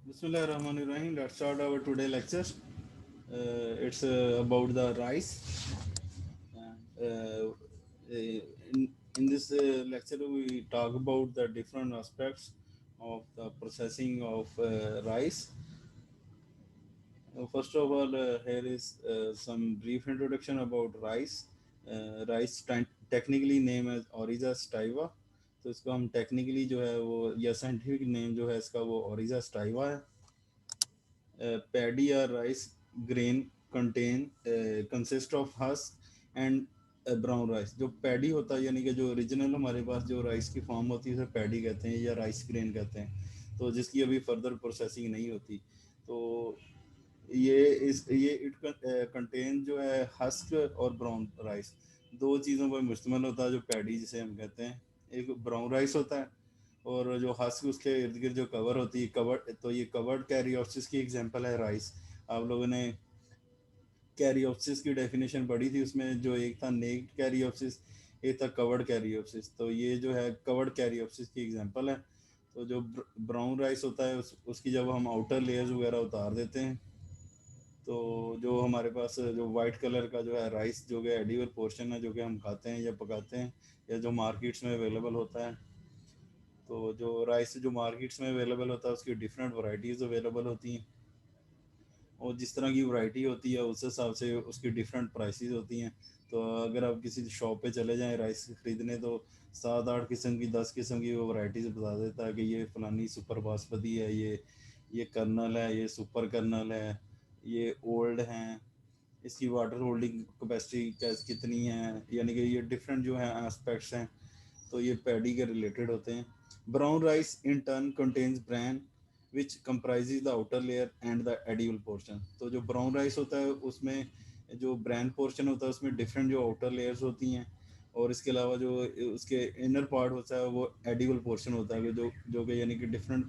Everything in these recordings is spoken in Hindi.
Bismillahirrahmanirrahim. Let's start our today lecture. It's about the rice. In this lecture, we talk about the different aspects of the processing of rice. First of all, here is some brief introduction about rice. Rice technically named as Oryza stiva. तो इसको हम टेक्निकली जो है वो या साइंटिफिक नेम जो है इसका वो ओरिजा स्टाइवा है. Paddy or rice grain contain consist of husk and brown rice. जो पैडी होता है यानी कि जो ओरिजिनल हमारे पास जो राइस की फॉर्म होती है उसे पैडी कहते हैं या राइस ग्रेन कहते हैं, तो जिसकी अभी फर्दर प्रोसेसिंग नहीं होती. तो ये इट कंटेन जो है हस्क और ब्राउन राइस, दो चीज़ों पर मुश्तमिल होता है. जो पैडी जिसे हम कहते हैं, एक ब्राउन राइस होता है और जो हस्क उसके इर्द गिर्द जो कवर होती है कवर, तो ये कवर्ड कैरियोप्सिस की एग्जांपल है राइस. आप लोगों ने कैरियोप्सिस की डेफिनेशन पढ़ी थी, उसमें जो एक था नेक्ड कैरियोप्सिस, एक था कवर्ड कैरियोप्सिस. तो ये जो है कवर्ड कैरियोप्सिस की एग्जांपल है. तो जो ब्राउन राइस होता है उसकी जब हम आउटर लेयर्स वगैरह उतार देते हैं तो जो हमारे पास जो वाइट कलर का जो है राइस जो कि एडिबल पोर्शन है जो कि हम खाते हैं या पकाते हैं या जो मार्केट्स में अवेलेबल होता है, तो जो राइस जो मार्केट्स में अवेलेबल होता है उसकी डिफरेंट वैरायटीज़ अवेलेबल होती हैं और जिस तरह की वैरायटी होती है उस हिसाब से उसकी डिफरेंट प्राइसेस होती हैं. तो अगर आप किसी शॉप पे चले जाएं राइस ख़रीदने तो 7-8 किस्म की 10 किस्म की वो वैरायटीज़ बता देता है कि ये फलानी सुपर बासमती है, ये कर्नल है, ये सुपर कर्नल है, ये ओल्ड हैं, इसकी वाटर होल्डिंग कैपेसिटी कितनी है, यानी कि ये डिफरेंट जो है एस्पेक्ट्स हैं. तो ये पैडी के रिलेटेड होते हैं. Brown rice in turn contains bran which comprises the outer layer and the edible portion. तो जो ब्राउन राइस होता है उसमें जो ब्रैन पोर्शन होता है उसमें डिफरेंट जो आउटर लेयर्स होती हैं और इसके अलावा जो उसके इनर पार्ट होता है वो एडिबल पोर्शन होता है जो कि यानी कि डिफरेंट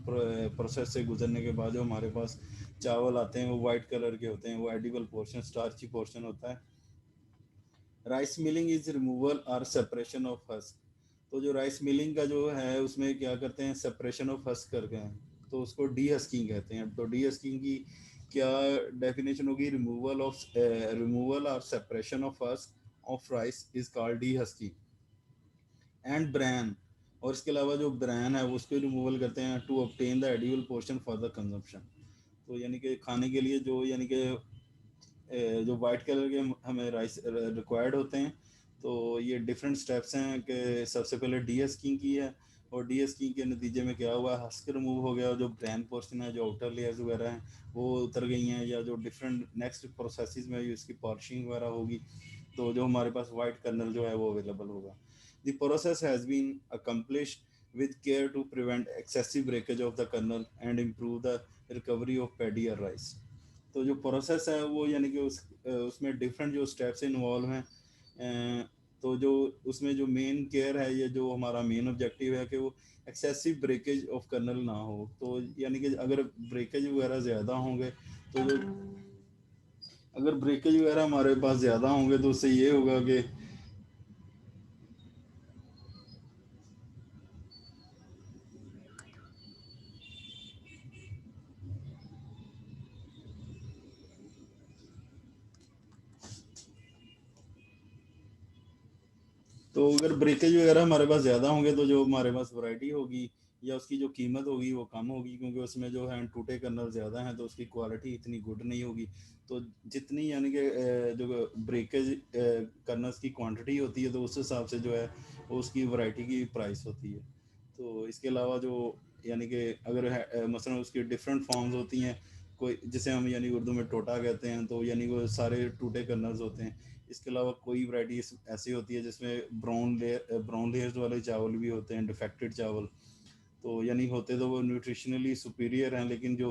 प्रोसेस से गुजरने के बाद जो हमारे पास चावल आते हैं वो वाइट कलर के होते हैं, वो एडिबल पोर्शन स्टार्ची पोर्शन होता है. राइस मिलिंग इज रिमूवल और सेपरेशन ऑफ हस्क. तो जो राइस मिलिंग का जो है उसमें क्या करते हैं, सेपरेशन ऑफ हस्क करके हैं, तो उसको डी हस्किंग कहते हैं. तो डी हस्किंग की क्या डेफिनेशन होगी, रिमूवल और separation of husk of rice is called dehusking and bran. और इसके अलावा जो ब्रैन है उसको रिमूवल करते हैं to obtain the edible portion for the consumption. तो यानी कि खाने के लिए जो यानी कि जो वाइट कलर के हमें राइस रिक्वायर्ड होते हैं. तो ये डिफरेंट स्टेप्स हैं कि सबसे पहले डी एस्किंग की है और डी एस्किंग के नतीजे में क्या हुआ, हस्क रिमूव हो गया और जो ब्रैन पोर्शन है जो आउटर लेयर्स वगैरह हैं वो उतर गई हैं, या जो डिफरेंट नेक्स्ट प्रोसेसेस में इसकी पॉलिशिंग वगैरह होगी तो जो हमारे पास वाइट कर्नल जो है वो अवेलेबल होगा. The process has been accomplished with care to prevent excessive breakage of the kernel and improve the recovery of paddy or rice. तो जो प्रोसेस है वो यानी कि उसमें डिफरेंट जो स्टेप्स इन्वॉल्व हैं. तो जो उसमें जो मेन केयर है, ये जो हमारा मेन ऑब्जेक्टिव है कि वो एक्सेसिव ब्रेकेज ऑफ कर्नल ना हो. तो यानी कि अगर ब्रेकेज वगैरह ज़्यादा होंगे तो जो अगर ब्रेकेज वगैरह हमारे पास ज़्यादा होंगे तो उससे ये होगा कि तो अगर ब्रेकेज वगैरह हमारे पास ज़्यादा होंगे तो जो हमारे पास वैरायटी होगी या उसकी जो कीमत होगी वो कम होगी, क्योंकि उसमें जो है टूटे कर्नल ज़्यादा हैं तो उसकी क्वालिटी इतनी गुड नहीं होगी. तो जितनी यानी कि जो ब्रेकेज कर्नल्स की क्वांटिटी होती है तो उस हिसाब से जो है वो उसकी वैरायटी की प्राइस होती है. तो इसके अलावा जो यानी कि अगर मसलन उसकी डिफरेंट फॉर्म्स होती हैं, कोई जिसे हम यानी उर्दू में टोटा कहते हैं, तो यानी वो सारे टूटे कर्नल्स होते हैं. इसके अलावा कोई वैरायटी ऐसी होती है जिसमें ब्राउन लेयर्स वाले चावल भी होते हैं, डिफेक्टेड चावल. तो यानी होते तो वो न्यूट्रिशनली सुपीरियर हैं लेकिन जो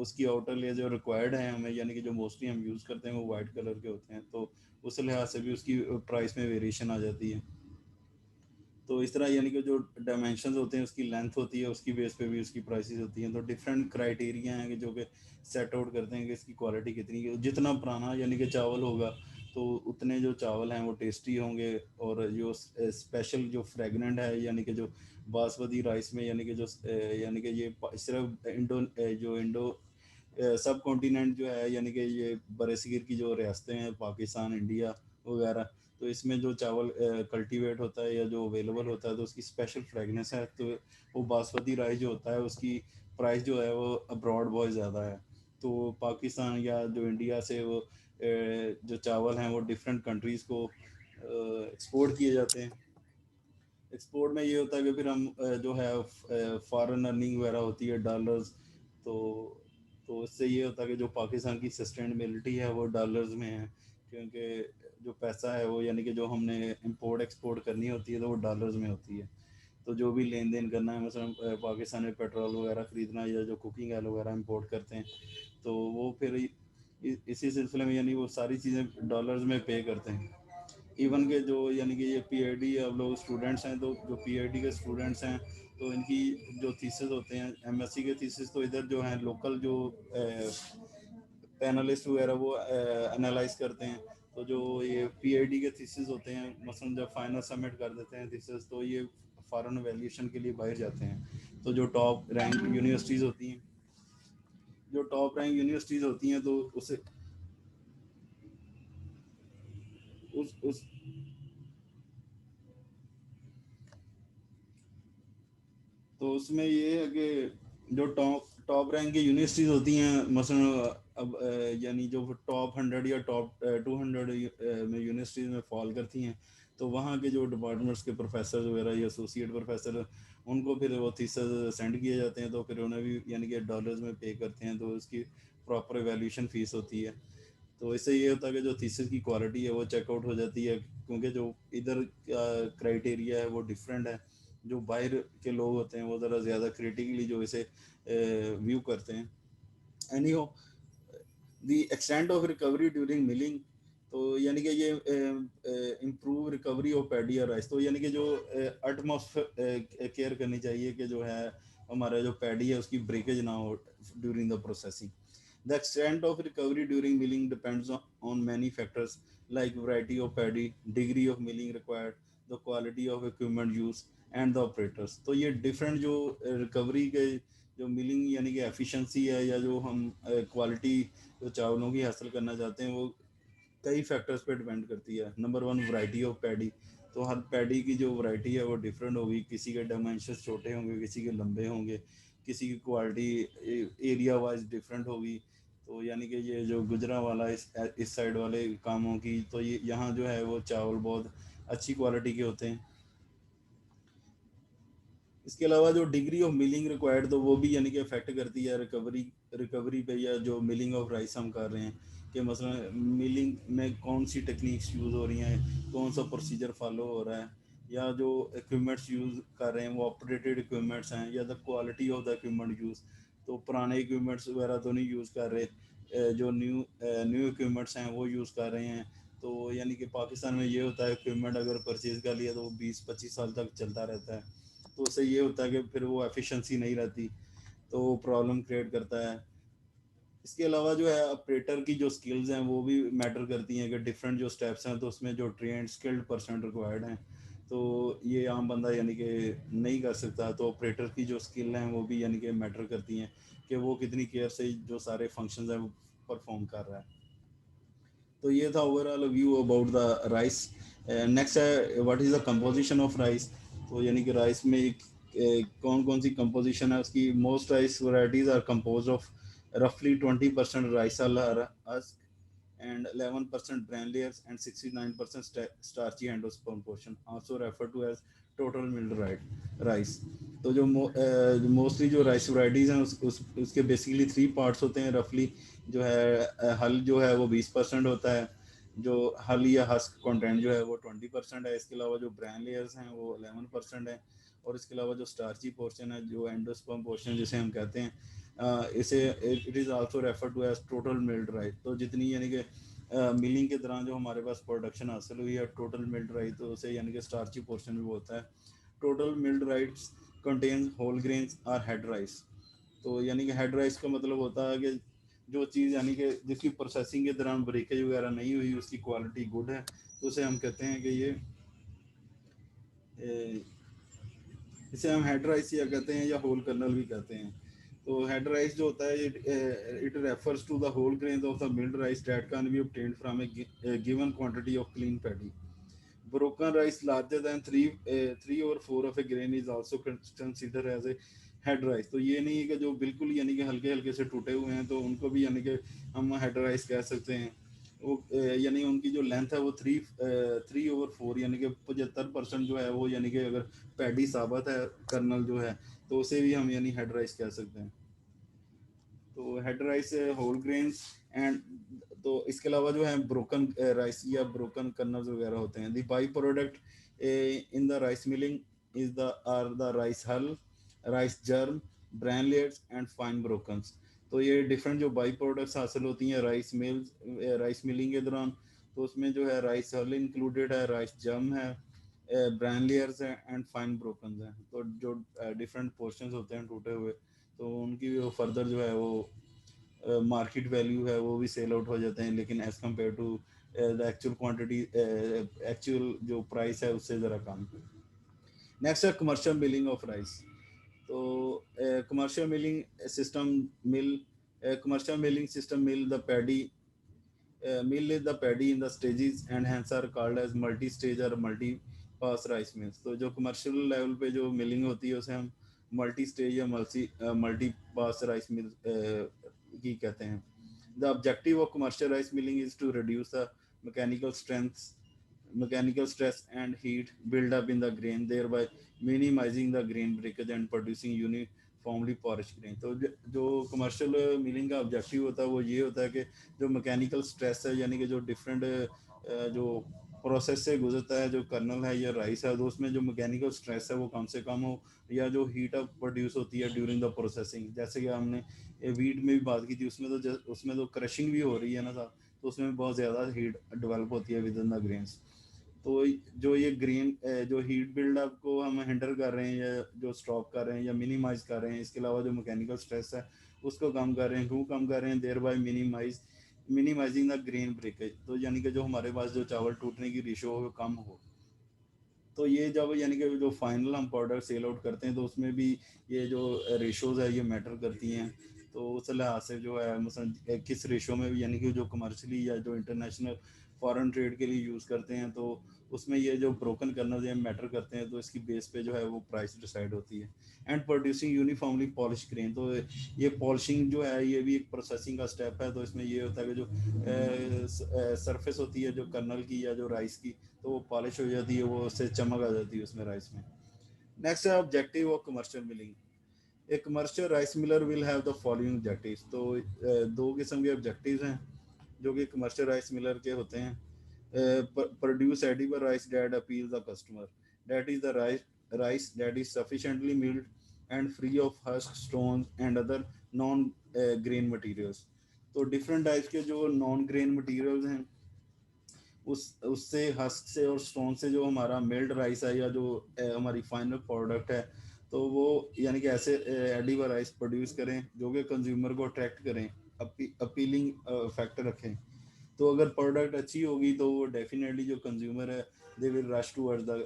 उसकी आउटर लेयर जो रिक्वायर्ड है हमें यानी कि जो मोस्टली हम यूज़ करते हैं वो वाइट कलर के होते हैं. तो उस लिहाज से भी उसकी प्राइस में वेरिएशन आ जाती है. तो इस तरह यानी कि जो डायमेंशंस होते हैं उसकी लेंथ होती है उसकी बेस पे भी उसकी प्राइसेस होती हैं. तो डिफरेंट क्राइटेरिया हैं कि जो कि सेट आउट करते हैं कि इसकी क्वालिटी कितनी है. जितना पुराना यानी कि चावल होगा तो उतने जो चावल हैं वो टेस्टी होंगे और जो स्पेशल जो फ्रेगनेंट है यानी कि जो बासमती राइस में यानी कि जो यानी कि ये सिर्फ जो इंडो सब कॉन्टिनेंट जो है यानी कि ये बरसगीर की जो रियासतें हैं पाकिस्तान इंडिया वगैरह, तो इसमें जो चावल कल्टीवेट होता है या जो अवेलेबल होता है तो उसकी स्पेशल फ्रेगनेस है। तो वो बासमती राइस जो होता है उसकी प्राइस जो है वो अब्रॉड बहुत ज़्यादा है। तो पाकिस्तान या जो इंडिया से वो जो चावल हैं वो डिफरेंट कंट्रीज़ को एक्सपोर्ट किए जाते हैं। एक्सपोर्ट में ये होता है कि फिर हम जो है फॉरेन अर्निंग वगैरह होती है डॉलर्स। तो इससे ये होता है कि जो पाकिस्तान की सस्टेनेबिलिटी है वो डॉलर्स में है, क्योंकि जो पैसा है वो यानी कि जो हमने इंपोर्ट एक्सपोर्ट करनी होती है तो वो डॉलर्स में होती है। तो जो भी लेन देन करना है, मसलन पाकिस्तान में पेट्रोल वगैरह ख़रीदना या जो कुकिंग ऑयल वगैरह इंपोर्ट करते हैं तो वो फिर इसी सिलसिले में यानी वो सारी चीज़ें डॉलर्स में पे करते हैं। इवन के जो यानी कि ये पीएचडी अब लोग स्टूडेंट्स हैं, तो जो पीएचडी के स्टूडेंट्स हैं तो इनकी जो थीसिस होते हैं एमएससी के थीसिस, तो इधर जो हैं लोकल जो पैनलिस्ट वगैरह वो एनालाइज करते हैं। तो जो ये पीएचडी के थीसिस होते हैं मसलन जब फाइनल सबमिट कर देते हैं थीसिस तो ये फॉरेन वैल्यूएशन के लिए बाहर जाते हैं। तो जो टॉप रैंक यूनिवर्सिटीज़ होती हैं, जो टॉप रैंक यूनिवर्सिटीज़ होती हैं तो उसे उस तो उसमें ये है कि जो टॉप टॉप रैंक की यूनिवर्सिटीज़ होती हैं मसलन अब यानी जो टॉप 100 या टॉप 200 में यूनिवर्सिटीज़ में फॉल करती हैं, तो वहाँ के जो डिपार्टमेंट्स के प्रोफेसर वगैरह या एसोसिएट प्रोफेसर उनको फिर वो थीसिस सेंड किए जाते हैं, तो फिर उन्हें भी यानी कि डॉलर्स में पे करते हैं, तो उसकी प्रॉपर वैल्यूएशन फ़ीस होती है। तो इससे ये होता है कि जो थीसिस की क्वालिटी है वो चेकआउट हो जाती है, क्योंकि जो इधर क्राइटेरिया है वो डिफरेंट है। जो बाहर के लोग होते हैं वो ज़रा ज़्यादा क्रिटिकली जो इसे व्यू करते हैं। एनी हो the extent of recovery during milling, तो यानी कि ये इम्प्रूव रिकवरी ऑफ पैडी और राइस, तो यानी कि जो अटमोस्ट केयर करनी चाहिए कि जो है हमारा जो पैडी है उसकी ब्रेकेज ना हो during the processing. The extent of recovery during milling depends on many factors like variety of paddy, degree of milling required, the quality of equipment used and the operators। तो ये different जो recovery के जो मिलिंग यानी कि एफिशिएंसी है या जो हम क्वालिटी जो चावलों की हासिल करना चाहते हैं वो कई फैक्टर्स पे डिपेंड करती है। Number one, variety of paddy, तो हर पैडी की जो वैरायटी है वो डिफरेंट होगी, किसी के डायमेंशंस छोटे होंगे, किसी के लंबे होंगे, किसी की क्वालिटी एरिया वाइज डिफरेंट होगी। तो यानी कि ये जो गुजरा वाला इस साइड वाले कामों की, तो ये यहाँ जो है वो चावल बहुत अच्छी क्वालिटी के होते हैं। इसके अलावा जो डिग्री ऑफ मिलिंग रिक्वायर्ड, तो वो भी यानी कि अफेक्ट करती है रिकवरी पे, या जो मिलिंग ऑफ राइस हम कर रहे हैं कि मसलन मिलिंग में कौन सी टेक्निक्स यूज़ हो रही हैं, कौन सा प्रोसीजर फॉलो हो रहा है, या जो इक्विपमेंट्स यूज़ कर रहे हैं वो ऑपरेटेड इक्विपमेंट्स हैं, या the quality of the equipment use, तो पुराने इक्विपमेंट्स वगैरह तो नहीं यूज़ कर रहे, जो न्यू इक्विपमेंट्स हैं वो यूज़ कर रहे हैं। तो यानी कि पाकिस्तान में ये होता है इक्विपमेंट अगर परचेज़ कर लिया तो वो 20-25 साल तक चलता रहता है। तो उससे ये होता है कि फिर वो एफिशिएंसी नहीं रहती, तो वो प्रॉब्लम क्रिएट करता है। इसके अलावा जो है ऑपरेटर की जो स्किल्स हैं वो भी मैटर करती हैं कि डिफरेंट जो स्टेप्स हैं तो उसमें जो ट्रेंड स्किल्ड पर्सन रिक्वायर्ड हैं, तो ये आम बंदा यानी कि नहीं कर सकता। तो ऑपरेटर की जो स्किल हैं वो भी यानी कि मैटर करती हैं कि वो कितनी केयर से जो सारे फंक्शंस हैं वो परफॉर्म कर रहा है। तो ये था overall view about the rice. Next है what is the composition of rice. तो यानी कि राइस में कौन कौन सी कंपोजिशन है उसकी। Most rice varieties are compose of roughly 20% rice husk and 11% bran layers and 69% starchy endosperm portion, also referred to as total milled rice। तो जो मोस्टली जो राइस वैराइटीज़ हैं उसके बेसिकली थ्री पार्ट्स होते हैं रफली। जो है हल जो है वो 20% होता है, जो हल या हस्क कंटेंट जो है वो 20% है। इसके अलावा जो ब्रान लेयर्स हैं वो 11% है, और इसके अलावा जो स्टार्ची पोर्शन है जो एंडोस्पर्म पोर्शन जिसे हम कहते हैं, इसे it is also refer to as total milled rice. तो जितनी यानी कि मिलिंग के दौरान जो हमारे पास प्रोडक्शन हासिल हुई है टोटल मिल्ड राइस, तो उसे यानी कि स्टार्ची पोर्शन भी होता है। Total milled rice contains whole grains और हेड राइस। तो यानी कि हेड राइस का मतलब होता है कि जो चीज़ यानी कि जिसकी प्रोसेसिंग के दौरान ब्रेकेज वगैरह नहीं हुई, उसकी क्वालिटी गुड है, तो उसे हम कहते हैं कि ये इसे हम हेड राइस या कहते हैं या होल कर्नल भी कहते हैं। तो हेड राइस जो होता है it refers to the whole grain of the milled rice that can be obtained from a given quantity of clean paddy. Broken rice larger than three or four of a grain is also considered as a head rice. तो ये नहीं है कि जो बिल्कुल यानी कि हल्के हल्के से टूटे हुए हैं तो उनको भी यानी कि हम हेड राइस कह सकते हैं। वो यानी उनकी जो लेंथ है वो थ्री ओवर फोर यानी कि 75% जो है वो यानी कि अगर पैडी साबित है कर्नल जो है तो उसे भी हम यानी हेड राइस कह सकते हैं। तो head rice whole grains and तो इसके अलावा जो है ब्रोकन राइस या ब्रोकन कर्नल्स वगैरह होते हैं। The by product in the rice milling is the are the rice hull, rice germ, branlets and fine brokens. तो ये डिफरेंट जो बाई प्रोडक्ट्स हासिल होती हैं राइस मिलिंग के दौरान। तो उसमें जो है राइस हल इंक्लूडेड है, राइस जर्म है, ब्रांड लेयर्स हैं एंड फाइन ब्रोकन हैं। तो जो डिफरेंट पोर्शंस होते हैं टूटे हुए तो उनकी वो फर्दर जो है वो मार्केट वैल्यू है वो भी सेल आउट हो जाते हैं, लेकिन as compare to the actual quantity actual जो प्राइस है उससे ज़रा कम। नेक्स्ट है कमर्शियल मिलिंग ऑफ राइस। तो commercial milling system mill commercial milling system mill the paddy in the stages and hence are called as multi stage or multi pass rice mills। तो जो कमर्शियल लेवल पे जो मिलिंग होती है उसे हम मल्टी स्टेज या मल्टी पास राइस मिल की कहते हैं। The objective of commercial rice milling is to reduce the mechanical strength mechanical stress and heat build up in the grain, thereby minimizing the grain breakage and producing uniformly polished grain। तो जो कमर्शियल मिलिंग का ऑब्जेक्टिव होता है वो ये होता है कि जो मैकेनिकल स्ट्रेस है यानी कि जो डिफरेंट जो प्रोसेस से गुजरता है जो कर्नल है या राइस है तो उसमें जो मैकेनिकल स्ट्रेस है वो कम से कम हो, या जो हीट अप प्रोड्यूस होती है ड्यूरिंग द प्रोसेसिंग। जैसे कि हमने वीट में भी बात की थी, उसमें तो क्रशिंग भी हो रही है ना साहब, तो उसमें बहुत ज़्यादा हीट डेवलप होती है विद इन द ग्रेन्स। तो जो ये ग्रीन जो हीट बिल्डअप को हम हैंडल कर रहे हैं या जो स्टॉप कर रहे हैं या मिनिमाइज कर रहे हैं, इसके अलावा जो मैकेनिकल स्ट्रेस है उसको कम कर रहे हैं। क्यों कम कर रहे हैं? Thereby minimizing the grain breakage. तो यानी कि जो हमारे पास जो चावल टूटने की रेशो हो वो कम हो। तो ये जब यानी कि जो फाइनल हम प्रोडक्ट सेल आउट करते हैं तो उसमें भी ये जो रेशोज है ये मैटर करती हैं। तो उस लिहाज से जो है मसलन किस रेशो में यानी कि जो कमर्शली या जो इंटरनेशनल फॉरेन ट्रेड के लिए यूज़ करते हैं तो उसमें ये जो ब्रोकन कर्नल ये मैटर करते हैं, तो इसकी बेस पे जो है वो प्राइस डिसाइड होती है। And producing uniformly polish grain. तो ये पॉलिशिंग जो है ये भी एक प्रोसेसिंग का स्टेप है। तो इसमें ये होता है कि जो सरफेस होती है जो कर्नल की या जो राइस की तो वो पॉलिश हो जाती है, वो उससे चमक आ जाती है उसमें राइस में। नेक्स्ट है objective of commercial milling. A commercial rice Miller will have the following objectives. तो दो किस्म के ऑब्जेक्टिव्स हैं जो कि कमर्शियल राइस मिलर के होते हैं। Produce edible rice that appeal the customer, that is the rice that is sufficiently milled and free of husk, stones and other non grain materials. तो डिफरेंट टाइप्स के जो नॉन ग्रेन मटेरियल्स हैं उससे हस्क से और स्टोन से जो हमारा मिल्ड राइस है या जो हमारी फाइनल प्रोडक्ट है तो वो यानी कि ऐसे एडिबल राइस प्रोड्यूस करें जो कि कंज्यूमर को अट्रैक्ट करें, अपीलिंग फैक्टर रखें। तो अगर प्रोडक्ट अच्छी होगी तो वो डेफिनेटली जो कंज्यूमर है they will rush towards the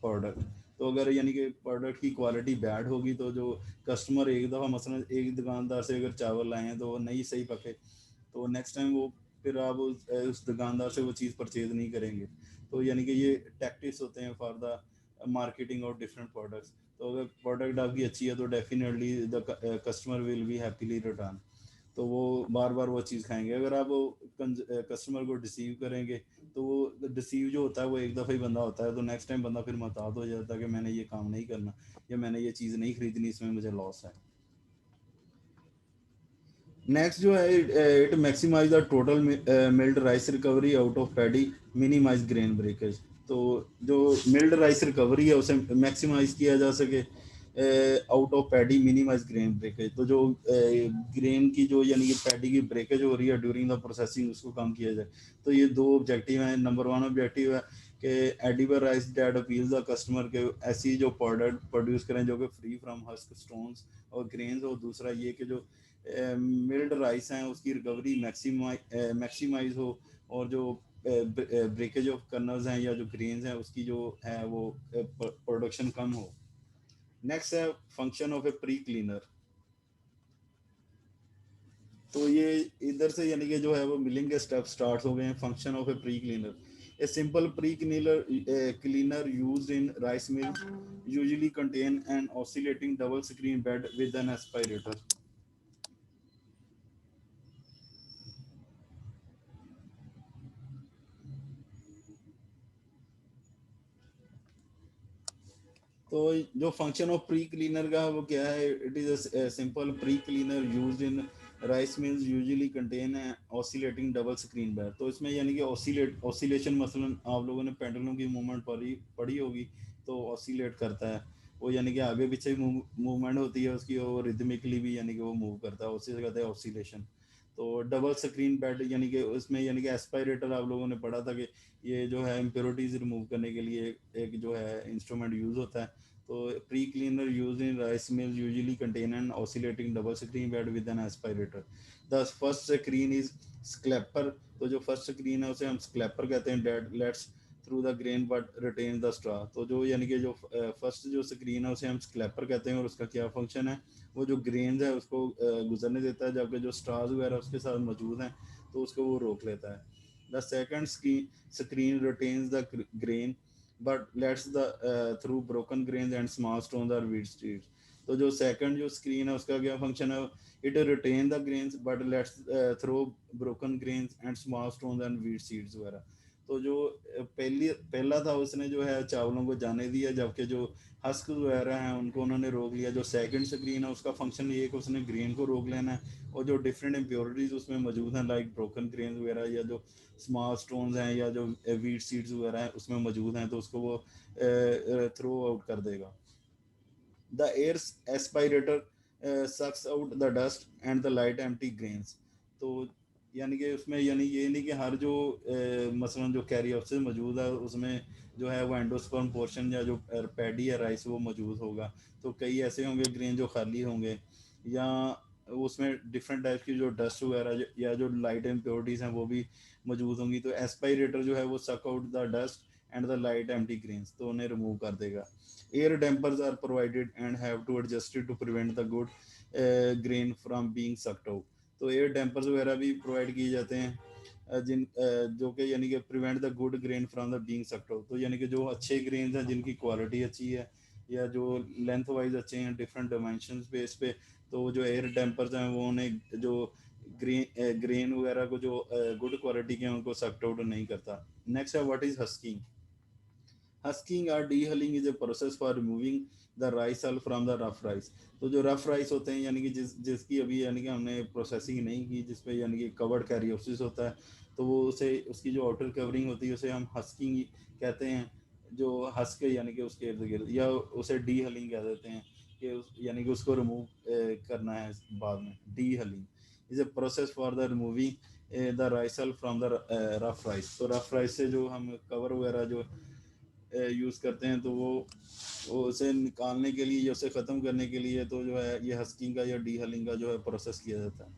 product. तो अगर यानी कि प्रोडक्ट की क्वालिटी बैड होगी तो जो कस्टमर एक दफ़ा मसलन एक दुकानदार से अगर चावल लाए हैं तो वो नहीं सही पके तो नेक्स्ट टाइम वो फिर आप उस दुकानदार से वो चीज़ परचेज नहीं करेंगे। तो यानी कि ये टैक्टिक्स होते हैं for the marketing of different products. तो अगर प्रोडक्ट आपकी अच्छी है तो definitely the customer will be happily return. तो वो बार बार वो चीज़ खाएंगे। अगर आप कस्टमर को डिसीव करेंगे तो वो डिसीव जो होता है वो एक दफ़ा ही बंदा होता है, तो नेक्स्ट टाइम बंदा फिर महतात हो जाता है कि मैंने ये काम नहीं करना या मैंने ये चीज़ नहीं खरीदनी, इसमें मुझे लॉस है। नेक्स्ट जो है it maximize the total milled rice recovery out of paddy, minimize grain breakage. तो जो मिल्ड राइस रिकवरी है उसे मैक्सिमाइज किया जा सके out of paddy, minimize grain breakage. तो जो ग्रेन की जो यानी कि पैडी की ब्रेकेज हो रही है ड्यूरिंग द प्रोसेसिंग उसको कम किया जाए। तो ये दो ऑब्जेक्टिव हैं। नंबर वन ऑब्जेक्टिव है कि edible rice that appeals the customer के ऐसी जो प्रोडक्ट प्रोड्यूस करें जो कि फ्री फ्रॉम हस्क, स्टोन्स और ग्रेन्स। और दूसरा ये कि जो मिल्ड राइस हैं उसकी रिकवरी मैक्सिमाइज हो और जो ब्रेकेज ऑफ कर्नल्स हैं या जो ग्रेन्स हैं उसकी जो है वो प्रोडक्शन कम हो। नेक्स्ट है function of a pre cleaner. तो ये इधर से यानी कि जो है वो मिलिंग के स्टेप स्टार्ट हो गए हैं। Function of a pre cleaner, a simple pre cleaner cleaner used in rice mill usually contain an oscillating double screen bed with an aspirator. तो जो फंक्शन ऑफ प्री क्लीनर का वो क्या है, it is a simple pre cleaner used in rice mills usually contain oscillating double screen बैर। तो इसमें यानी कि ऑसिलेशन, मसलन आप लोगों ने पेंडुलम की मूवमेंट पढ़ी पढ़ी होगी, तो ऑसिलेट करता है वो, यानी कि आगे पीछे मूवमेंट होती है उसकी, और रिदमिकली भी यानी कि वो मूव करता है, उसी से कहते हैं ऑसिलेशन। तो डबल स्क्रीन बेड यानी कि उसमें यानी कि एस्पायरेटर आप लोगों ने पढ़ा था कि ये जो है इम्प्योरिटीज रिमूव करने के लिए एक जो है इंस्ट्रूमेंट यूज होता है। तो pre cleaner use in rice mill usually contain an oscillating double screen bed with an aspirator. The first screen is scalper. तो जो फर्स्ट स्क्रीन है उसे हम स्क्लैपर कहते हैं। That lets through the grain but retain the straw. तो जो यानी कि जो फर्स्ट जो स्क्रीन है उसे हम स्क्लैपर कहते हैं, और उसका क्या फंक्शन है, वो जो ग्रेन्स है उसको गुजरने देता है, जबकि जो स्ट्राज वगैरह उसके साथ मौजूद हैं तो उसको वो रोक लेता है। The second screen retains the grain but lets the through broken grains and small stones or weed seeds। तो जो सेकंड जो स्क्रीन है उसका क्या फंक्शन है, it retain the grains but lets through broken grains and small stones and weed seeds वगैरह। तो जो पहला था उसने जो है चावलों को जाने दिया, जबकि जो हस्क वगैरह हैं उनको उन्होंने रोक लिया। जो सेकंड स्क्रीन है उसका फंक्शन ये है कि उसने ग्रेन को रोक लेना है, और जो डिफरेंट इम्प्योरिटीज उसमें मौजूद हैं लाइक ब्रोकन ग्रेन वगैरह या जो स्मॉल स्टोन्स हैं या जो वीट सीड्स वगैरह हैं उसमें मौजूद हैं, तो उसको वो थ्रो आउट कर देगा। The air aspirator sucks out the dust and the light empty grains. तो यानी कि उसमें यानी ये नहीं कि हर जो मसलन जो कैरियोप्सिस मौजूद है उसमें जो है वो एंडोस्पर्म पोर्शन या जो पैडी है राइस वो मौजूद होगा। तो कई ऐसे होंगे ग्रेन जो खाली होंगे, या उसमें डिफरेंट टाइप की जो डस्ट वगैरह या जो लाइट इम्प्योरिटीज हैं वो भी मौजूद होंगी। तो एस्पायरेटर जो है वो suck out the dust and the light empty grains, तो उन्हें रिमूव कर देगा। Air dampers are provided and have to adjust it to prevent the good grain from being sucked out। तो एयर डैम्पर्स वगैरह भी प्रोवाइड किए जाते हैं जो कि यानी कि prevent the good grain from the being sucked out. तो यानी कि जो अच्छे ग्रेन्स हैं जिनकी क्वालिटी अच्छी है या जो लेंथ वाइज अच्छे हैं डिफरेंट डायमेंशन बेस पे, तो जो एयर डैम्पर्स हैं वो उन्हें जो ग्रेन वगैरह को जो गुड क्वालिटी के हैं उनको सक्ड आउट नहीं करता। नेक्स्ट है व्हाट इज हस्किंग। हस्किंग और dehulling is a process for removing the rice hull from the rough rice. तो जो रफ राइस होते हैं यानी कि जिसकी अभी यानी कि हमने प्रोसेसिंग नहीं की, जिसपे यानी कि कवर्ड कैरियोसिस होता है, तो वो उसे उसकी जो आउटर कवरिंग होती है उसे हम हस्किंग कहते हैं। जो हस्क यानी कि उसके इर्द गिर्द, या उसे डी हलिंग कह देते हैं कि यानी कि उसको रिमूव करना है बाद में। Dehulling is a process for the removing the rice hull from the rough rice. तो रफ राइस से जो हम कवर वगैरह जो यूज़ करते हैं, तो वो उसे निकालने के लिए या उसे ख़त्म करने के लिए तो जो है ये हस्किंग का या डी हलिंग का जो है प्रोसेस किया जाता है।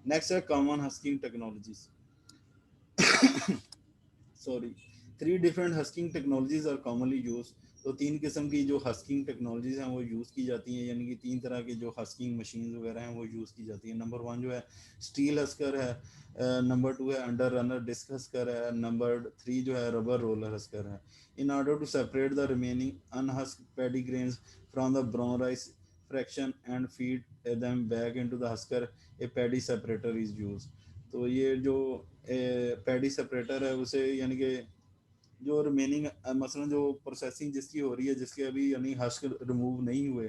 नेक्स्ट है common husking technologies. Sorry, three different husking technologies are commonly use. तो तीन किस्म की जो हस्किंग टेक्नोलॉजीज हैं वो यूज़ की जाती हैं, यानी कि तीन तरह की जो हस्किंग मशीन वगैरह हैं वो यूज़ की जाती हैं। नंबर वन जो है स्टील हस्कर है, नंबर टू है अंडर रनर डिस्क हस्कर है, नंबर थ्री जो है रबर रोलर हस्कर है। In order to separate the remaining unhusk paddy grains from the brown rice fraction and feed them back into the husker, a paddy separator is used। तो ये जो पैडी सेपरेटर है उसे यानी कि जो रिमेनिंग मसलन जो प्रोसेसिंग जिसकी हो रही है, जिसके अभी यानी हस्क रिमूव नहीं हुए,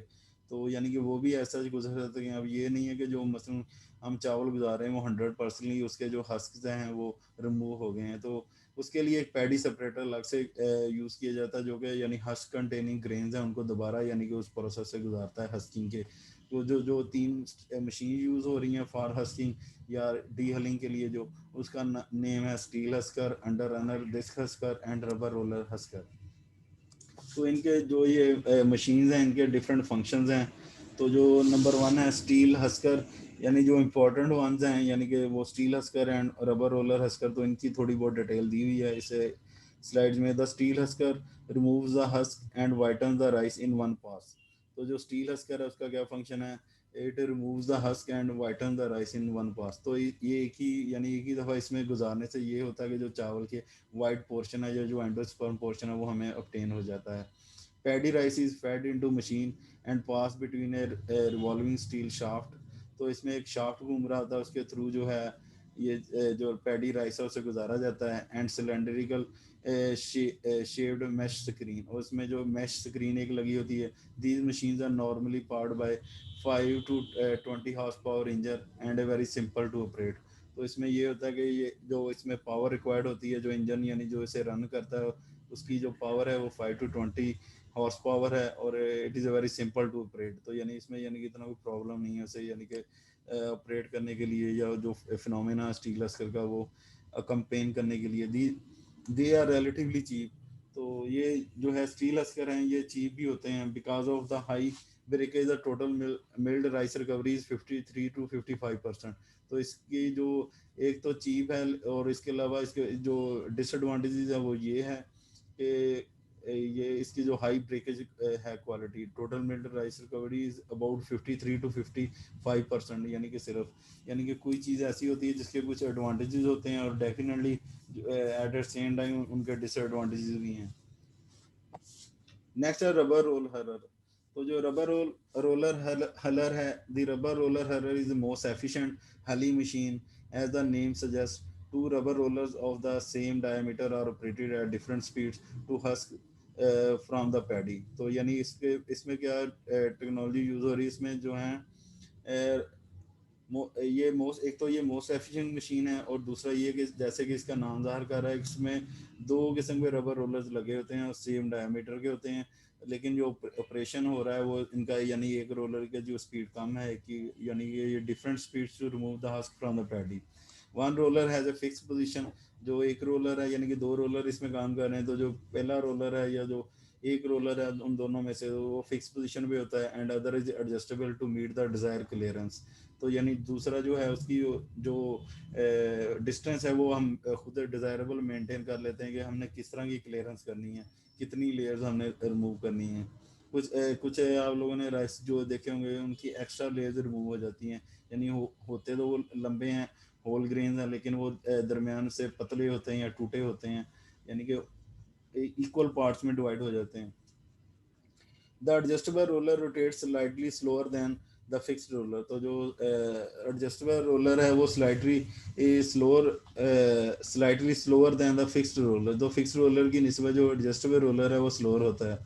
तो यानी कि वो भी ऐसा ही गुजर सकते हैं। अब ये नहीं है कि जो मसलन हम चावल गुजार रहे हैं वो 100% उसके जो हस्क हैं वो रिमूव हो गए हैं, तो उसके लिए एक पैडी सेपरेटर अलग से यूज़ किया जाता है, जो कि यानी हस्क कंटेनिंग ग्रेन्स हैं उनको दोबारा यानी कि उस प्रोसेस से गुजारता है हस्किंग के। तो जो जो तीन मशीन यूज़ हो रही हैं फॉर हस्किंग या डी हलिंग के लिए, जो उसका नेम है steel husker, under runner disc husker and rubber roller husker. तो इनके जो ये मशीन्स हैं इनके डिफरेंट फंक्शंस हैं। तो जो नंबर वन है स्टील हस्कर, यानी जो इम्पोर्टेंट वंस हैं यानी कि वो steel हस्कर and rubber roller husker, तो इनकी थोड़ी बहुत डिटेल दी हुई है इसे स्लाइड्स में। The steel husker removes the husk and whiten the rice in one pass. तो जो स्टील हस्कर है उसका क्या फंक्शन है, it removes the husk and whiten the rice in one pass. तो ये एक ही यानी एक ही दफ़ा इसमें गुजारने से ये होता है कि जो चावल के वाइट पोर्शन है या जो एंडोस्पर्म पोर्शन है वो हमें ऑब्टेन हो जाता है। Paddy rice is fed into machine and pass between A revolving steel shaft. तो इसमें एक शाफ्ट घूम रहा होता है, उसके थ्रू जो है ये जो पैडी राइस है उसे गुजारा जाता है। And cylindrical shaped mesh screen, और उसमें जो मैश स्क्रीन एक लगी होती है। These machines are normally powered by 5 to 20 horse power engine and a very simple to operate. तो इसमें ये होता है कि ये जो इसमें पावर रिक्वायर्ड होती है, जो इंजन यानी जो इसे रन करता है उसकी जो पावर है वो 5 to 20 हॉर्स पावर है, और it is a very simple to operate. तो यानी इसमें यानी कि इतना कोई प्रॉब्लम नहीं है उसे यानी कि ऑपरेट करने के लिए, या जो फिनोमेना स्टील हस्कर का वो कंपेन करने के लिए। They are relatively cheap. तो ये जो है स्टील हस्कर हैं ये चीप भी होते हैं because of the high breakage. The total milled rice recovery is 53 to 55%। तो इसकी जो एक तो चीप है, और इसके अलावा इसके जो डिसएडवांटेजेस है वो ये है कि ये इसकी जो हाई ब्रेकेज है quality. Total milled rice recovery is about 53 to 55%। यानी कि सिर्फ यानी कि कोई चीज़ ऐसी होती है जिसके कुछ एडवांटेजेस होते हैं और definitely at the same time उनके डिसएडवांटेजेस भी हैं। नेक्स्ट है रबर रोल हलर। तो जो रबर रोलर हलर है, the rubber roller huller is the most efficient हली machine as the name suggest. Two rubber rollers of the same diameter are operated at different speeds to husk from the paddy. तो यानी इसके इसमें क्या टेक्नोलॉजी यूज हो रही है, इसमें जो है ये मोस्ट एक तो ये मोस्ट एफिशिएंट मशीन है, और दूसरा ये कि जैसे कि इसका नाम ज़ाहिर कर रहा है इसमें दो किस्म के रबर रोलर्स लगे होते हैं और सेम डायमीटर के होते हैं। लेकिन जो ऑपरेशन हो रहा है वो इनका यानी एक रोलर की जो स्पीड कम है कि यानी ये different speeds to remove the husk from the paddy. One roller has a fix position. जो एक रोलर है यानी कि दो रोलर इसमें काम कर रहे हैं, तो जो पहला रोलर है या जो एक रोलर है उन दोनों में से वो फिक्स पोजीशन पे होता है, and other is adjustable to meet the desire clearance. तो यानी दूसरा जो है उसकी जो डिस्टेंस है वो हम खुद डिज़ायरेबल मेंटेन कर लेते हैं कि हमने किस तरह की क्लियरेंस करनी है, कितनी लेयर्स हमने रिमूव करनी है। कुछ आप लोगों ने राइस जो देखे होंगे उनकी एक्स्ट्रा लेयर्स रिमूव हो जाती हैं। यानी होते तो वो लंबे हैं, होल ग्रेन हैं, लेकिन वो दरमियान से पतले होते हैं या टूटे होते हैं, यानी कि इक्वल पार्ट्स में डिवाइड हो जाते हैं। The adjustable roller rotates slightly slower then the fixed roller. तो जो एडजस्टेबल रोलर है वो slightly slower then the fixed roller. तो फिक्स्ड रोलर की निस्बत जो एडजस्टेबल रोलर है वो स्लोअर होता है।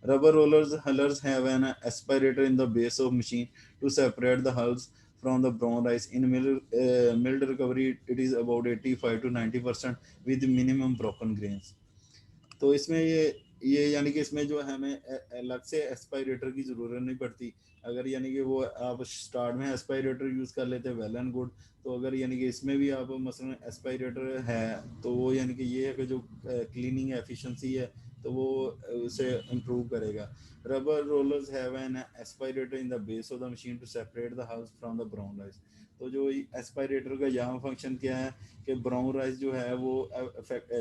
Rubber rollers hullers have an aspirator in the base of machine to separate the hulls from the brown rice. In milled recovery it is about 85 to 90% with minimum broken grains। तो इसमें ये यानी कि इसमें जो हमें अलग से एस्पायरेटर की ज़रूरत नहीं पड़ती। अगर यानी कि वो आप स्टार्ट में एस्पायरेटर यूज़ कर लेते हैं वेल एंड गुड। तो अगर यानी कि इसमें भी आप मसलन एस्पायरेटर है तो वो यानी कि ये है कि जो क्लीनिंग एफिशिएंसी है तो वो उसे इम्प्रूव करेगा। Rubber rollers have an aspirator in the base of the machine to separate the husk from the brown rice. तो जो एस्पायरेटर का यहाँ फंक्शन क्या है कि ब्राउन राइस जो है वो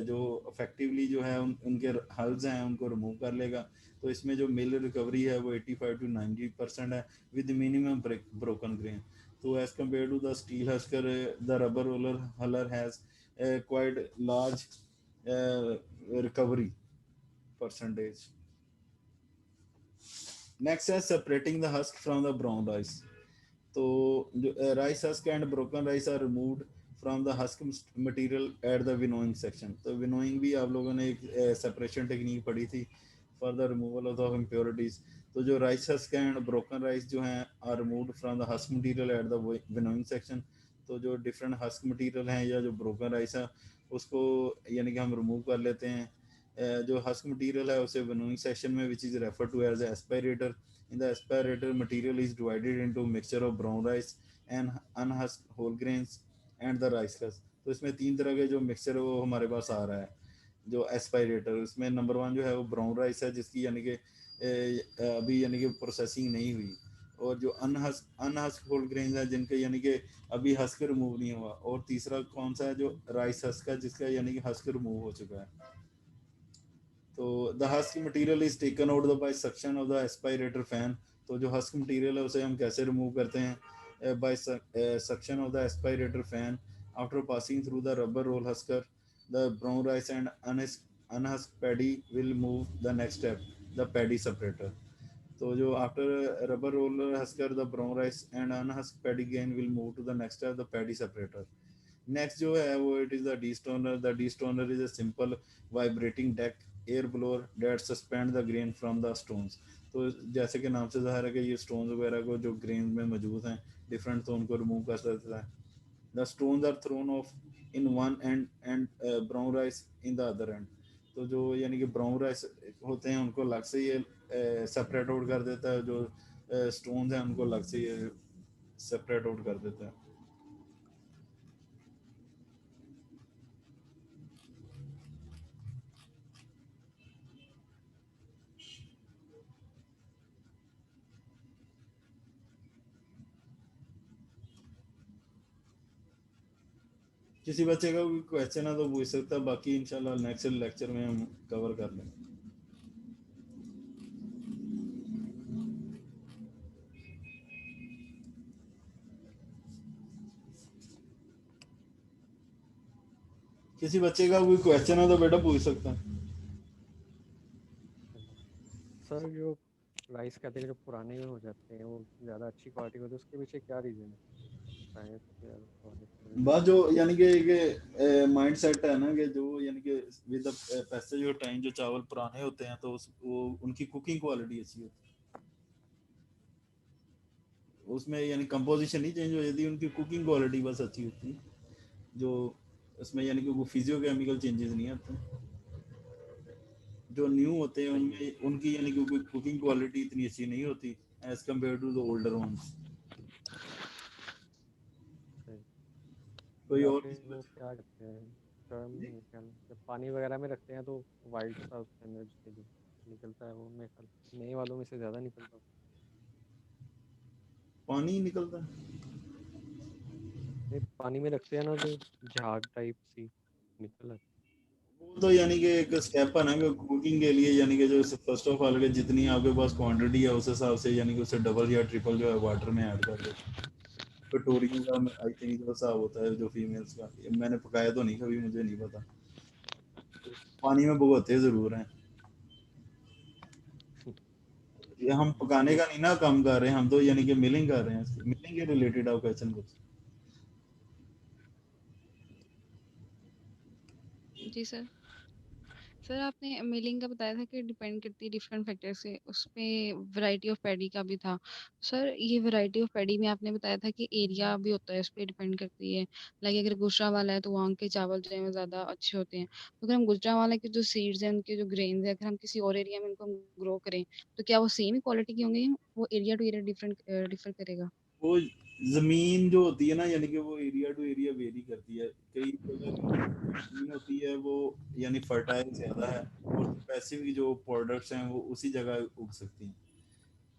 जो इफेक्टिवली जो है उनके हल्स हैं उनको रिमूव कर लेगा। तो इसमें जो मिल रिकवरी है वो 85 to 90% है विद मिनिमम ब्रोकन ग्रेन। तो as compare to the steel husker the rubber roller huller has quite large recovery percentage. Next है separating the husk from the brown rice. तो जो rice husk and broken rice are removed from the husk material at the winnowing section. तो विनोइंग भी आप लोगों ने एक सेपरेशन टेक्निक पढ़ी थी for the removal of the impurities. तो जो rice husk and broken rice जो हैं are removed from the husk material at the winnowing section. तो जो डिफरेंट हस्क मटेरियल हैं या जो ब्रोकन राइस है उसको यानी कि हम रिमूव कर लेते हैं। जो हस्क मटेरियल है उसे विनोइंग सेक्शन में which is refer to as aspirator. In the aspirator, material is divided into mixture of brown rice and unhusked whole grains and the rice husk। तो इसमें तीन तरह के जो मिक्सचर है वो हमारे पास आ रहा है जो एस्पायरेटर। इसमें नंबर वन जो है वो ब्राउन राइस है जिसकी यानी कि अभी यानी कि प्रोसेसिंग नहीं हुई, और जो अनहस्क होल ग्रेन्स है जिनके यानी कि अभी हस्क रिमूव नहीं हुआ, और तीसरा कौन सा है जो राइस हस्क है जिसका यानी कि हस्क रिमूव हो चुका है। तो the husk material is taken out by suction of the aspirator fan तो जो हस्क मटेरियल है उसे हम कैसे रिमूव करते हैं? By suction of the aspirator fan after passing through the rubber roll husker, the brown rice and unhusk paddy will move the next step, the paddy separator. तो जो after rubber roller husker the brown rice and unhusk paddy gain will move to the next step, the paddy separator. Next जो है वो it is the destoner. The destoner is a simple vibrating deck air blower that suspend the grain from the stones. तो जैसे कि नाम से ज़ाहिर है कि ये स्टोन्स वगैरह को जो ग्रेन में मौजूद हैं डिफरेंट, तो उनको रिमूव कर सकता है। The stones are thrown off in one end brown rice in the other end. तो जो यानी कि ब्राउन राइस होते हैं उनको अलग से ये सेपरेट आउट कर देता है, जो स्टोन्स हैं उनको अलग से ये सेपरेट आउट कर देता है। किसी बच्चे का कोई क्वेश्चन है तो पूछ सकता है, बाकी इंशाल्लाह नेक्स्ट लेक्चर में हम कवर कर लेंगे। किसी बच्चे का कोई क्वेश्चन है तो बेटा पूछ सकता है। सर जो राइस कहते हैं जो पुराने हो जाते हैं वो ज़्यादा अच्छी क्वालिटी होती है, उसके पीछे क्या रीज़न है? शायद यार क्वालिटी। बात जो यानी कि माइंड सेट है ना कि जो यानी कि with the passage of time जो चावल पुराने होते हैं तो वो उनकी कुकिंग क्वालिटी अच्छी होती है, उसमें यानी कंपोजिशन नहीं चेंज हो जाती, उनकी कुकिंग क्वालिटी बस अच्छी होती है। जो उसमें यानी कि वो फिजियोकेमिकल चेंजेस नहीं आते। जो न्यू होते हैं सही है। उनमें उनकी यानी कि कुकिंग क्वालिटी इतनी अच्छी नहीं होती as compare to the older ones. सही। कोई या और फिर किसी वो बच्चे क्या कहते हैं टर्म जी? में क्या जब पानी वगैरह में रखते हैं तो वाइट सा उसके अंदर से जो निकलता है वो मेरे ख्याल नए वालों में से ज़्यादा निकलता है। पानी निकलता है। नहीं, पानी में रखते हैं ना तो झाग टाइप सी निकल आती वो तो यानी कि एक स्टेप है ना कि कुकिंग के लिए, यानी कि जो फर्स्ट ऑफ ऑल के जितनी आपके पास क्वांटिटी है उस हिसाब से यानी कि उसे डबल या ट्रिपल जो है वाटर में ऐड कर दो। कटोरियों का आई थिंक जो हिसाब होता है जो फीमेल्स का, ये मैंने पकाया तो नहीं कभी, मुझे नहीं पता। पानी में भगोते जरूर हैं। है। ये हम पकाने वो का नहीं ना काम कर रहे हैं, हम तो यानी कि मिलिंग कर रहे हैं। मिलिंग के रिलेटेड आप क्वेश्चन पूछ। जी सर। सर आपने मिलिंग का बताया था कि डिपेंड करती है डिफरेंट फैक्टर से, उसमें वैरायटी ऑफ पैडी का भी था। सर ये वैरायटी ऑफ पैडी में आपने बताया था कि एरिया भी होता है, उस पर डिपेंड करती है। लाइक अगर गुजरावाला है तो वहाँ के चावल जो है वो ज़्यादा अच्छे होते हैं। तो अगर हम गुजरावाला के जो सीड्स हैं उनके जो ग्रेन्स हैं, अगर हम किसी और एरिया में उनको ग्रो करें तो क्या वो सेम ही क्वालिटी के होंगे, वो एरिया टू एरिया डिफर करेगा? वो जमीन जो होती है ना, यानी कि वो एरिया टू एरिया वेरी करती है। कई जगह की जमीन होती है वो यानी फर्टाइल ज्यादा है, और स्पेसिफिक जो प्रोडक्ट्स हैं वो उसी जगह उग सकती हैं।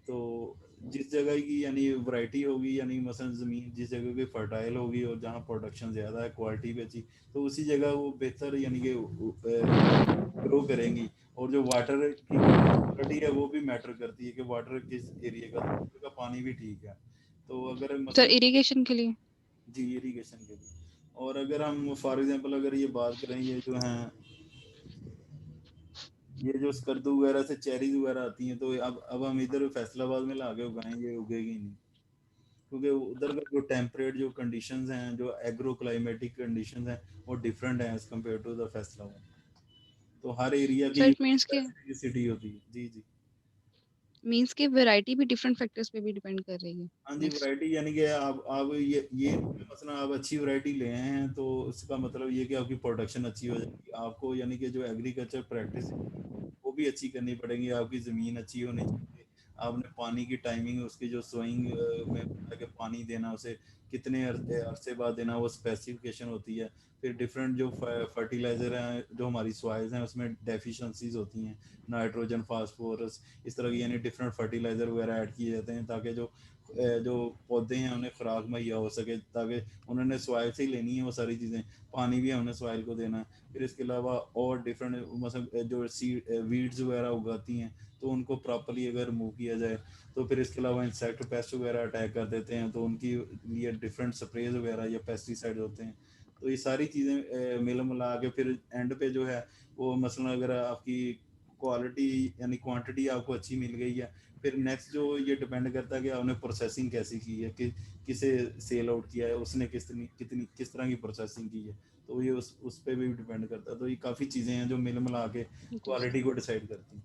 तो जिस जगह की यानी वैरायटी होगी, यानी मसलन ज़मीन जिस जगह की फर्टाइल होगी और जहाँ प्रोडक्शन ज़्यादा है, क्वालिटी भी अच्छी, तो उसी जगह वो बेहतर यानी कि ग्रो करेंगी। और जो वाटर की क्वालिटी है वो भी मैटर करती है कि वाटर किस एरिया का, तो वाटर का पानी भी ठीक है। तो अगर सर मसलन इरिगेशन के लिए। जी इरीगेशन के लिए, और अगर हम फॉर एग्जांपल अगर ये बात करें, ये जो हैं ये जो स्कर्दू वगैरह से चेरीज वगैरह आती हैं, तो अब हम इधर फैसलाबाद में ला के उगाएंगे, उगेगी नहीं। क्योंकि उधर का जो टेम्परेट जो कंडीशंस हैं, जो एग्रो क्लाइमेटिक कंडीशंस हैं, वो डिफरेंट हैं as compare to the Faisalabad. तो हर एरिया सर की इट मीन्स के स्पेसिफिसिटी होती है। जी जी। वैरायटी भी डिफरेंट फैक्टर्स पे भी डिपेंड कर रही है। हाँ जी, नेक्स्ट। वैरायटी यानी कि आप ये मसला आप अच्छी वैरायटी ले आए हैं तो उसका मतलब ये कि आपकी प्रोडक्शन अच्छी हो जाएगी। आपको यानी कि जो एग्रीकल्चर प्रैक्टिस वो भी अच्छी करनी पड़ेगी, आपकी ज़मीन अच्छी होनी चाहिए। आपने पानी की टाइमिंग, उसकी जो सोइंग में होता है कि पानी देना उसे कितने अरसे बाद देना, वो स्पेसिफिकेशन होती है। फिर डिफरेंट जो फर्टिलाइज़र हैं जो हमारी सॉइल्स हैं उसमें डेफिशिएंसीज होती हैं, नाइट्रोजन, फास्फोरस, इस तरह की यानी डिफरेंट फर्टिलाइज़र वगैरह ऐड किए जाते हैं ताकि जो जो पौधे हैं उन्हें खुराक मुहैया हो सके, ताकि उन्होंने सॉइल से ही लेनी है वो सारी चीज़ें, पानी भी हमने सॉइल को देना है। फिर इसके अलावा और डिफरेंट मतलब जो सीड वीड्स वगैरह उगाती हैं तो उनको प्रॉपरली अगर रिमूव किया जाए, तो फिर इसके अलावा इंसेक्ट पेस्ट वगैरह अटैक कर देते हैं तो उनकी लिए डिफरेंट स्प्रेज वगैरह या पेस्टिसाइड होते हैं। तो ये सारी चीज़ें मिल मिला के फिर एंड पे जो है वो मसलन अगर आपकी क्वालिटी यानी क्वांटिटी आपको अच्छी मिल गई है, फिर नेक्स्ट जो ये डिपेंड करता है कि आपने प्रोसेसिंग कैसी की है, कि किसे सेल आउट किया है, उसने किस तरह की प्रोसेसिंग की है, तो ये उस पे भी डिपेंड करता है। तो ये काफ़ी चीज़ें हैं जो मिल मिला के जी सर। क्वालिटी को डिसाइड करती हैं।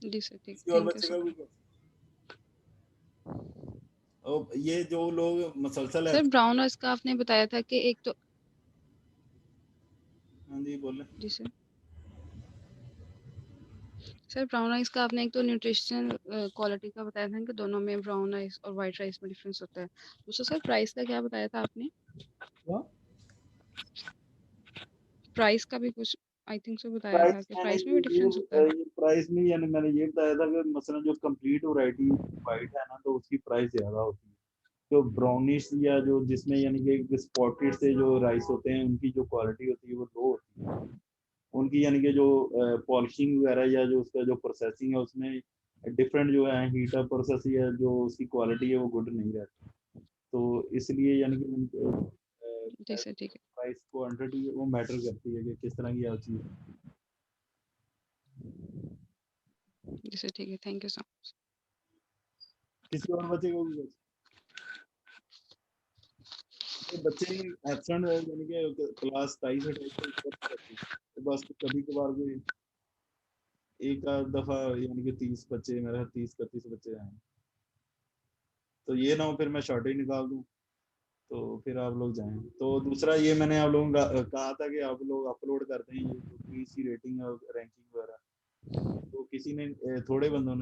जी सर, ठीक, किसी और थैंक यू बच्चे सर। का भी और ये जो लोग मसलसल है। सर ब्राउन राइस का आपने बताया था कि एक तो हाँ जी बोले। जी सर। सर ब्राउन राइस का आपने एक तो न्यूट्रिशनल क्वालिटी का बताया था कि दोनों में ब्राउन राइस और वाइट राइस में डिफरेंस होता है। दूसरा सर प्राइस का क्या बताया था आपने? प्राइस का भी कुछ आई थिंक सो बताया था कि प्राइस में भी डिफरेंस होता है। प्राइस में यानी मैंने ये बताया था कि मसलन जो कंप्लीट वैरायटी वाइट है ना, तो उसकी प्राइस ज्यादा होती है। जो ब्राउनिश या जो जिसमें यानी कि स्पॉटेड से जो राइस होते हैं उनकी जो क्वालिटी होती है वो लो होती है। उनकी यानी कि जो पॉलिशिंग वगैरह या जो उसका जो प्रोसेसिंग है उसमें डिफरेंट जो है हीट अप प्रोसेस या जो उसकी क्वालिटी है वो गुड नहीं रहती। तो इसलिए यानी कि उनके जी सर, ठीक है। प्राइस क्वांटिटी वो मैटर करती है कि किस तरह की आप चीज़। जी सर, ठीक है, थैंक यू सो मच। किसी और बच्चे को भी बच्चे एब्सेंट है यानी कि क्लास 27-28 से ऊपर की बच्चे, तो बस कभी कभार कोई एक आध दफा यानी कि 30 बच्चे, मेरा 30-31 बच्चे आए, तो ये ना हो फिर मैं शॉर्टेज निकाल दूं, तो फिर आप लोग जाएं। तो दूसरा ये मैंने आप लोगों का कहा था कि आप लोग अपलोड करते हैं ये जो पीसी रेटिंग और रैंकिंग वगैरह, तो किसी ने थोड़े बंदों ने